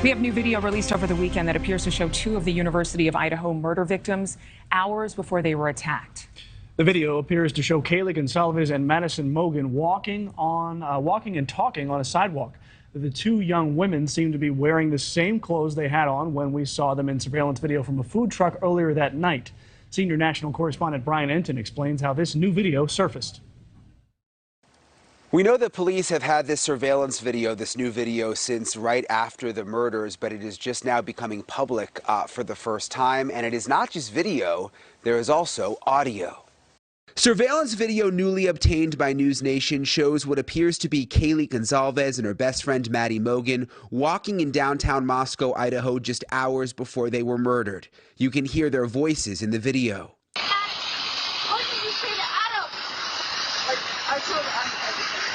We have new video released over the weekend that appears to show two of the University of Idaho murder victims hours before they were attacked. The video appears to show Kaylee Goncalves and Madison Mogen walking and talking on a sidewalk. The two young women seem to be wearing the same clothes they had on when we saw them in surveillance video from a food truck earlier that night. Senior national correspondent Brian Enton explains how this new video surfaced. We know that police have had this surveillance video, this new video, since right after the murders, but it is just now becoming public for the first time. And it is not just video, there is also audio. Surveillance video newly obtained by NewsNation shows what appears to be Kaylee Goncalves and her best friend Maddie Mogen walking in downtown Moscow, Idaho, just hours before they were murdered. You can hear their voices in the video.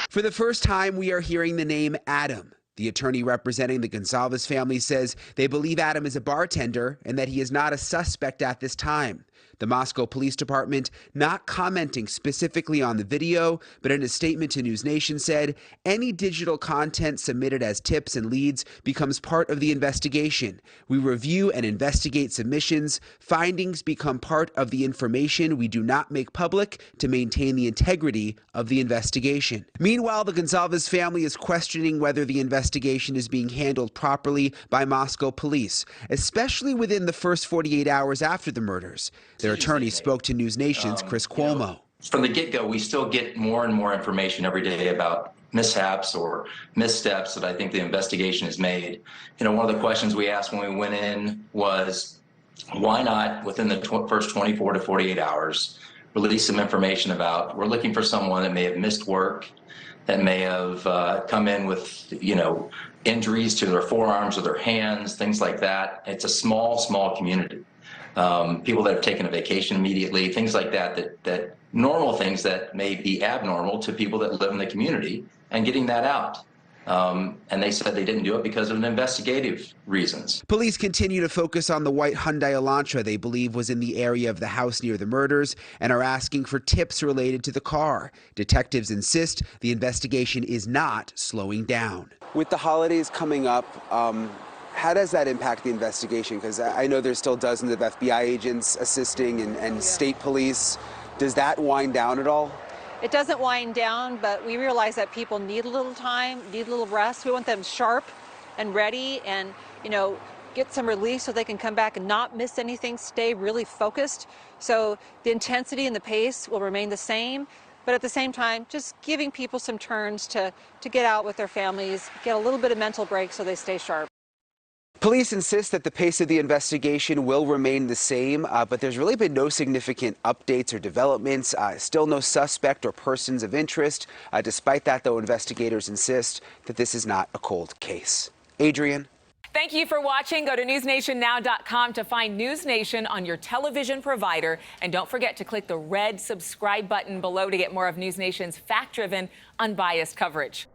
For the first time, we are hearing the name Adam. The attorney representing the Goncalves family says they believe Adam is a bartender and that he is not a suspect at this time. The Moscow Police Department not commenting specifically on the video, but in a statement to NewsNation said any digital content submitted as tips and leads becomes part of the investigation. We review and investigate submissions. Findings become part of the information we do not make public to maintain the integrity of the investigation. Meanwhile, the Goncalves family is questioning whether the investigation is being handled properly by Moscow police, especially within the first 48 hours after the murders. Their attorney spoke to NewsNation's Chris Cuomo. From the get-go, we still get more and more information every day about mishaps or missteps that I think the investigation has made. You know, one of the questions we asked when we went in was, why not, within the first 24 to 48 hours, release some information about, we're looking for someone that may have missed work, that may have come in with, injuries to their forearms or their hands, things like that. It's a small community. People that have taken a vacation immediately, things like that normal things that may be abnormal to people that live in the community, and getting that out. And they said they didn't do it because of investigative reasons. Police continue to focus on the white Hyundai Elantra they believe was in the area of the house near the murders and are asking for tips related to the car. Detectives insist the investigation is not slowing down. With the holidays coming up, how does that impact the investigation? Because I know there's still dozens of FBI agents assisting and state police. Does that wind down at all? It doesn't wind down, but we realize that people need a little time, need a little rest. We want them sharp and ready and, get some relief so they can come back and not miss anything, stay really focused. So the intensity and the pace will remain the same, but at the same time, just giving people some turns to get out with their families, get a little bit of mental break so they stay sharp. Police insist that the pace of the investigation will remain the same, but there's really been no significant updates or developments. Still no suspect or persons of interest. Despite that, though, investigators insist that this is not a cold case. Adrienne? Thank you for watching. Go to newsnationnow.com to find NewsNation on your television provider. And don't forget to click the red subscribe button below to get more of NewsNation's fact-driven, unbiased coverage.